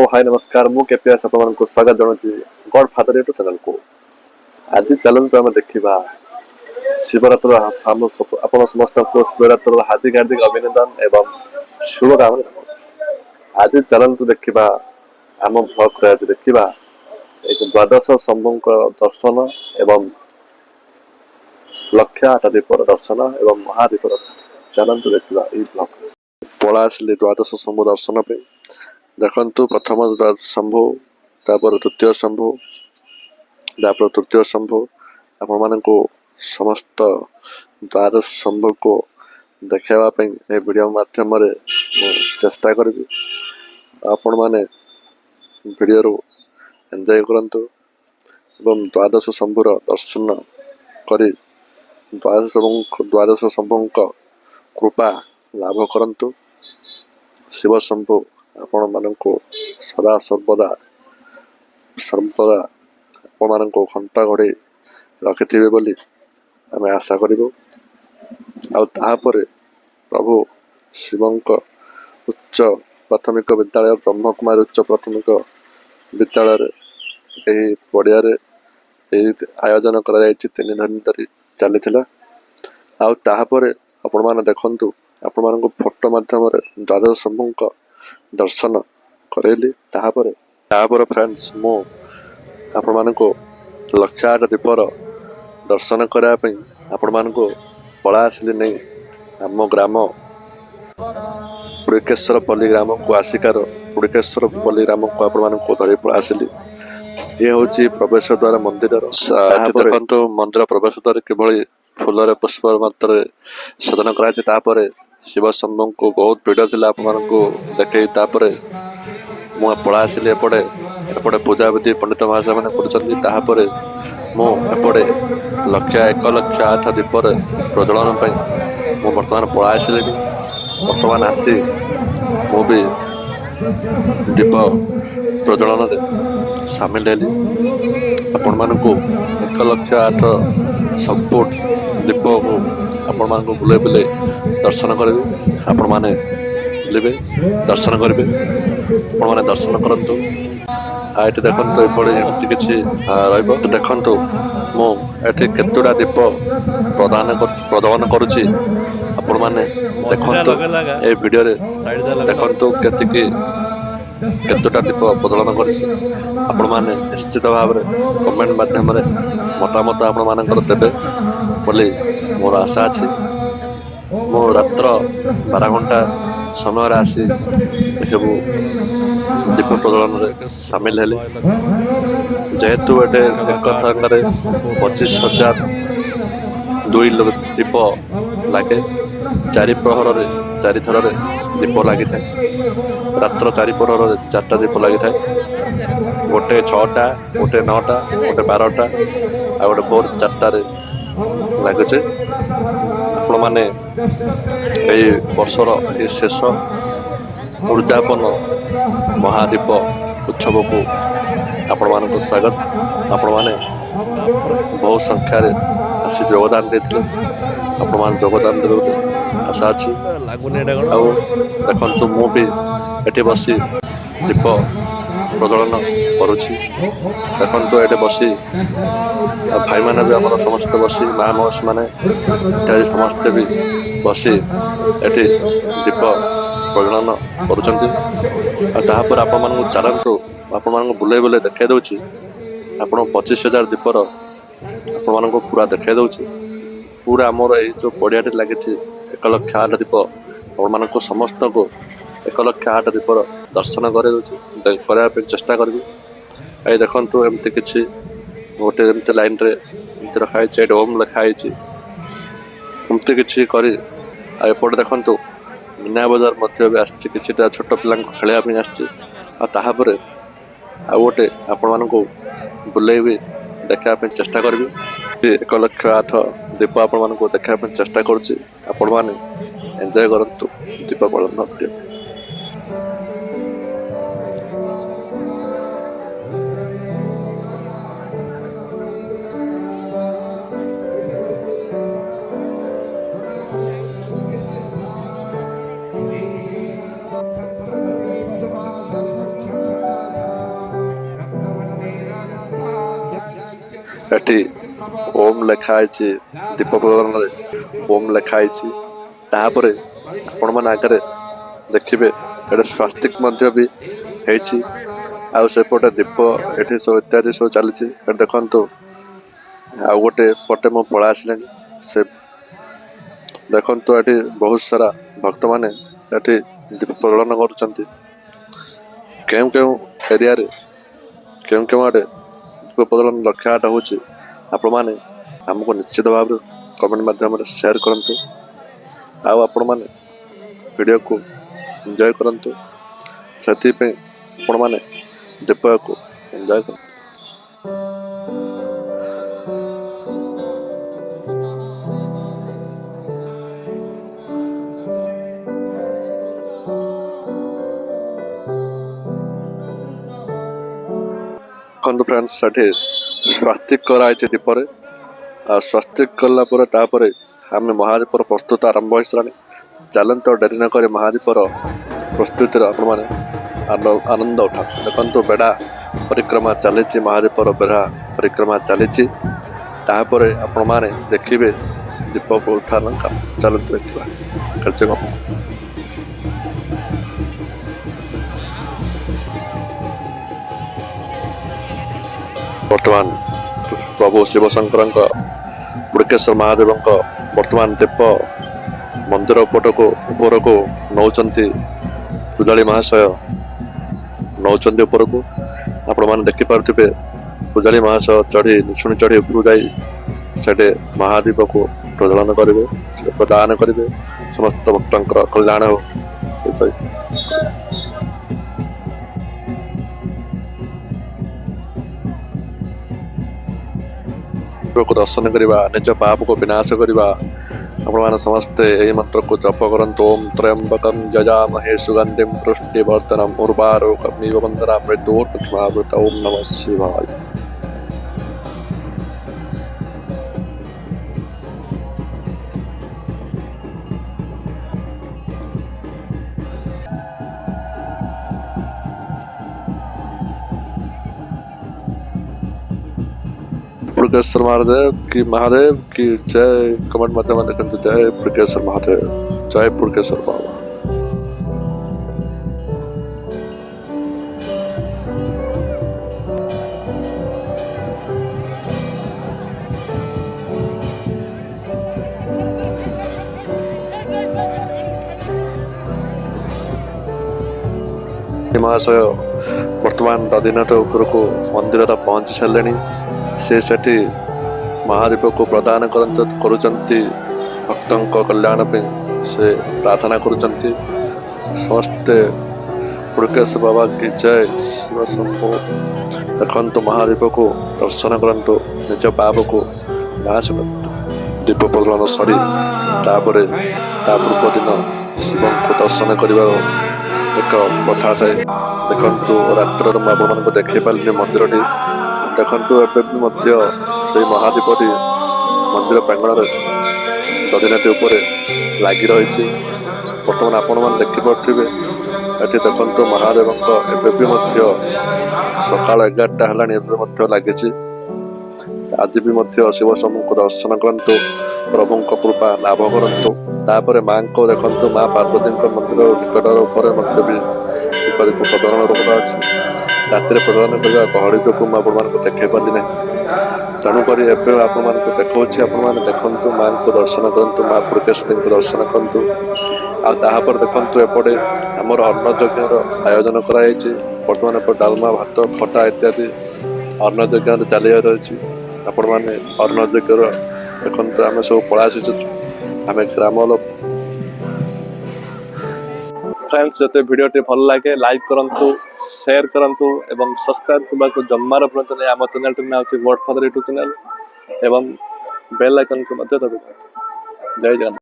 हाय नमस्कार मु केपीएस आपको स्वागत जनाऊँ गॉड फादर यूट्यूब चैनल को। आज चलते आम देखा शिवरात्र आप समस्त को शिवरात्र हार्दिक हार्दिक अभिनंदन एवं शुभकामना। आज चलते देखा आम ब्लॉग आज देखा द्वादश शंभु दर्शन एवं लक्ष्य 8 दीपर दर्शन एवं महादीप दर्शन चलते देखा ब्लॉग पड़ा आसिले द्वादश शंभु दर्शन पे। देखु प्रथम द्वादश शंभु तापर द्वितीय शंभु तापर तृतीय शंभु आपण मानक समस्त द्वादश शंभु को देखावाई वीडियो माध्यम चेष्टा करी आपण मैंने वीडियो एंजॉय करंतु एवं द्वादश शंभुर दर्शन करी द्वादश शंभु कृपा लाभ करंतु। शिव शंभु आपण मानक सदा सर्वदा आपण मानक घंटा घोड़े रखिथिबे बोली आमे आशा करिबो। आपर प्रभु शिवंक उच्च प्राथमिक विद्यालय ब्रह्मकुमारी उच्च प्राथमिक विद्यालय यही पड़िया आयोजन कर 3 दिन धरी चली आपण माने देखंतु आपण मानक फोटो माध्यम द्वादश शंभु दर्शन करेली। तापर फ्रेंड्स मु आपण मानक लक्ष्य 8 दीपर दर्शन करने आपण मानक पड़ा आसिली नहीं आम ग्राम पुड़केश्वर पल्ली ग्राम को आसिकार पुड़केश्वर पल्ली ग्राम को आपण मानक धरी पड़ा आसिली। ये हूँ प्रवेश द्वार मंदिर देखो मंदिर प्रवेश द्वार किभली फूल पुष्प मात्र सदन करापर शिव शंभु को बहुत भीड़ थी देखे मु पड़ा आसिली एपटे पूजा विधि पंडित महाशय मैंने कर मुझे लक्ष्य 1 लक्ष 8 दीपर प्रज्वलन मु बर्तमान पड़ा आसिले बर्तमान आसी मु भी दीप प्रज्वलन सामिल हेली। आपण मानक 1 लक्ष 8 संपूर्ण दीप को आपण मानक बुले बुले दर्शन करेंगे। आपण माने बुलिबे दर्शन करेंगे आपण माने दर्शन करंतु। ये देखो एमती किसी देखु मुझे केतुटा दीप प्रदान करुच्ची आपण मैंने देखु ए वीडियो देखु केतुटा दीप प्रदान कर निश्चित भाव कमेंट माध्यम मतामत आपण मानकर देवे बोली मोर आशा अच्छी। मो रात्र 12 घंटा समय आसी सब दीप प्रज्वलन सामिल हेले जेहेतु ये एक थर 25,000 2 दीप लगे 4 प्रहर 4 थर दीप लगी था रात्र 4 प्रहर 4टा दीप लगी था गोटे 6टा गोटे 9टा गोटे 12टा आ गोटे भोर 4टारे लगुचे। आपण मैंने वर्षर ये शेष उद्यापन महादीप उत्सव को आपण मानक स्वागत। आपण माने बहुत संख्यार आसी योगदान देते आपण मान योगदान देते आशा अच्छी। देखु मु भी ये बसी दीप प्रज्वलन करुच्ची देखु ये बसी भाई मैंने भी आम समस्त बसी माँ मौसी मैंने इत्यादि समस्ते भी बसी ये दीप प्रज्वलन कर आप चलतु आपण बुले बुले देखा दूँ आप 25,000 दीपर आपण पूरा देखा दूँ पूरा आमर जो पड़ियाटे लगी 1 लक्ष 8 दीप आपण समस्त को 1 लक्ष 8 दीपर दर्शन कर चेष्टा करी। ये देखु एमती किसी गोटे एमती लाइन रे एमती रखाई ओम लिखाई एमती किसी करी एपटे देखु मीना बजार मध्य भी आसी किसी छोट पिला खेलवाई आसपर आ गोटे आपण मानक बुले भी देखा चेष्टा करी 1 लक्ष 8 दीप आपण मानक देखा चेष्टा करुच्ची आपण मैंने एंजॉय करंतु दीप पालन वीडियो। ଏଠି ଓମ୍ ଲେଖା ହେଇଛି, ଦୀପ ପ୍ରଜ୍ୱଳନରେ ଓମ୍ ଲେଖା ହେଇଛି। ତାପରେ ଆପଣମାନେ ଆଗରେ ଦେଖିବେ ଏଠି ସ୍ୱାସ୍ତିକ ମଧ୍ୟ ବି ହେଇଛି। ଆଉ ସେପଟେ ଦୀପ ଏଠି ସବୁ ଇତ୍ୟାଦି ସବୁ ଚାଲିଛି। ଏଠି ଦେଖନ୍ତୁ ଆଉ ଗୋଟେ ପଟେ ମୁଁ ପଳେଇ ଆସିଲେଣି। ସେ ଦେଖନ୍ତୁ ଏଠି ବହୁତ ସାରା ଭକ୍ତମାନେ ଏଠି ଦୀପ ପ୍ରଜ୍ୱଳନ କରୁଛନ୍ତି। କେଉଁ କେଉଁ ଏରିଆରେ କେଉଁ କେଉଁ ଆଡ଼େ ଦୀପ ପ୍ରଜ୍ୱଳନ ଲକ୍ଷ୍ୟ ଆଟ ହେଉଛି ଆପଣମାନେ ଆମକୁ ନିଶ୍ଚିତ ଭାବରେ କମେଣ୍ଟ ମାଧ୍ୟମରେ ସେୟାର କରନ୍ତୁ। ଆଉ ଆପଣମାନେ ଭିଡ଼ିଓକୁ ଏନ୍ଜୟ କରନ୍ତୁ। ସେଥିପାଇଁ ଆପଣମାନେ ଦୀପକୁ ଏନ୍ଜୟ କରନ୍ତୁ। ଦେଖନ୍ତୁ ଫ୍ରେଣ୍ଡସ୍, ସେଠି ସ୍ୱାସ୍ତିକ କରାହେଇଛି ଦୀପରେ। ଆଉ ସ୍ୱାସ୍ତିକ କଲା ପରେ ତାପରେ ଆମେ ମହାଦୀପର ପ୍ରସ୍ତୁତ ଆରମ୍ଭ ହୋଇସାରିଲାଣି। ଚାଲନ୍ତୁ ଡେରି ନ କରି ମହାଦୀପର ପ୍ରସ୍ତୁତିର ଆପଣମାନେ ଆନନ୍ଦ ଉଠାନ୍ତୁ। ଦେଖନ୍ତୁ ବେଢ଼ା ପରିକ୍ରମା ଚାଲିଛି, ମହାଦୀପର ବେଢ଼ା ପରିକ୍ରମା ଚାଲିଛି। ତାପରେ ଆପଣମାନେ ଦେଖିବେ ଦୀପ ଉତ୍ଥାନ କାମ। ଚାଲନ୍ତୁ ଦେଖିବା କାର୍ଯ୍ୟକ୍ରମ। ବର୍ତ୍ତମାନ ପ୍ରଭୁ ଶିବଶଙ୍କରଙ୍କ ବୁଡ଼କେଶ୍ୱର ମହାଦେବଙ୍କ ବର୍ତ୍ତମାନ ଦୀପ ମନ୍ଦିର ଉପରକୁ ନେଉଛନ୍ତି। ପୂଜାରୀ ମହାଶୟ ନେଉଛନ୍ତି ଉପରକୁ। ଆପଣମାନେ ଦେଖିପାରୁଥିବେ ପୂଜାରୀ ମହାଶୟ ଚଢ଼ି ନିଶୁଣି ଚଢ଼ି ଉପରକୁ ଯାଇ ସେଠି ମହାଦୀପକୁ ପ୍ରଜ୍ୱଳନ କରିବେ, ପ୍ରଦାନ କରିବେ। ସମସ୍ତ ଭକ୍ତଙ୍କର କଲ୍ୟାଣ ହେଉ। ଦର୍ଶନ କରିବା, ନିଜ ପାପକୁ ବିନାଶ କରିବା। ଆପଣମାନେ ସମସ୍ତେ ଏହି ମନ୍ତ୍ରକୁ ଜପ କରନ୍ତୁ। ଓମ୍ ତ୍ରୟମ୍ବକଂ ଯଜାମହେ ସୁଗନ୍ଧିଂ ପୁଷ୍ଟିବର୍ଧନଂ ଉର୍ବାରୁକମିବ ବନ୍ଧନାମୃ ମୃତ୍ୟୁର୍ମୁକ୍ଷମାମୃତ। ଓମ୍ ନମଃ ଶିବାୟ। पुरकेश्वर महादेव की जय। कमेंट माध्यम लिखନ୍ତୁ जय पुरकेश्वर महादेव, जय पुरकेश्वर बाबा। महाशय ବର୍ତ୍ତମାନ ଦଧିନାଥ ଉପରକୁ ମନ୍ଦିରର ପହଞ୍ଚି ସାରିଲେଣି। ସେ ସେଠି ମହାଦୀପକୁ ପ୍ରଦାନ କରୁଛନ୍ତି। ଭକ୍ତଙ୍କ କଲ୍ୟାଣ ପାଇଁ ସେ ପ୍ରାର୍ଥନା କରୁଛନ୍ତି। ସମସ୍ତେ ପୁରକେଶ୍ୱର ବାବା କି ଜୟ। ଶିବ ଶମ୍ଭୁ। ଦେଖନ୍ତୁ ମହାଦୀପକୁ ଦର୍ଶନ କରନ୍ତୁ, ନିଜ ପାପକୁ ନାଶ କରନ୍ତୁ। ଦୀପ ପ୍ରଜ୍ୱଳନ ସରି ତାପରେ ତା ପୂର୍ବ ଦିନ ଶିବଙ୍କୁ ଦର୍ଶନ କରିବାର ଏକ କଥା ଥାଏ। ଦେଖନ୍ତୁ ରାତ୍ରରେ ମୁଁ ଆପଣମାନଙ୍କୁ ଦେଖାଇ ପାରିଲିନି ମନ୍ଦିରଟି। ଦେଖନ୍ତୁ ଏବେ ବି ମଧ୍ୟ ସେଇ ମହାଦୀପଟି ମନ୍ଦିର ପ୍ରାଙ୍ଗଣରେ ଦଧିନାଥି ଉପରେ ଲାଗି ରହିଛି। ବର୍ତ୍ତମାନ ଆପଣମାନେ ଦେଖିପାରୁଥିବେ ଏଠି ଦେଖନ୍ତୁ ମହାଦେବଙ୍କ ଏବେ ବି ମଧ୍ୟ ସକାଳ 11ଟା ହେଲାଣି, ଏବେ ମଧ୍ୟ ଲାଗିଛି। ଆଜି ବି ମଧ୍ୟ ଶିବ ଶମ୍ଭୁଙ୍କୁ ଦର୍ଶନ କରନ୍ତୁ, ପ୍ରଭୁଙ୍କ କୃପା ଲାଭ କରନ୍ତୁ। ତାପରେ ମାଙ୍କ ଦେଖନ୍ତୁ ମା ପାର୍ବତୀଙ୍କ ମନ୍ଦିର ନିକଟର ଉପରେ ମଧ୍ୟ ବି ଦୀପ ପ୍ରଜ୍ୱଳନର କଥା ଅଛି। ରାତିରେ ପ୍ରଜ୍ୱଳନ କରିବା ଗହଳି ଯୋଗୁଁ ମୁଁ ଆପଣମାନଙ୍କୁ ଦେଖାଇ ପାରିଲି ନାହିଁ। ତେଣୁକରି ଏବେ ଆପଣମାନଙ୍କୁ ଦେଖାଉଛି। ଆପଣମାନେ ଦେଖନ୍ତୁ, ମାଙ୍କୁ ଦର୍ଶନ କରନ୍ତୁ, ମା ପୁରକେଶ୍ୱରୀଙ୍କୁ ଦର୍ଶନ କରନ୍ତୁ। ଆଉ ତାହାପରେ ଦେଖନ୍ତୁ ଏପଟେ ଆମର ଅନ୍ନ ଯଜ୍ଞର ଆୟୋଜନ କରାଯାଇଛି। ବର୍ତ୍ତମାନ ଏପଟେ ଡାଲମା, ଭାତ, ଖଟା ଇତ୍ୟାଦି ଅନ୍ନ ଯଜ୍ଞରେ ଚାଲିବାର ଅଛି। ଆପଣମାନେ ଅନ୍ନ ଯଜ୍ଞର ଦେଖନ୍ତୁ ଆମେ ସବୁ ପଳେଇ ଆସିଛୁ। ଆମେ ଗ୍ରାମ ଲୋକ। फ्रेंड्स जते भिडियोटी भल लगे लाइक करंतु, शेयर करंतु एवं सब्सक्राइब करबाको जम्मार भूलंतु नहीं। आम चैनल नाम अछि गॉडफादर यूट्यूब चैनल एवं बेल आइकन को मध्य दबाइए। जय जगन्नाथ।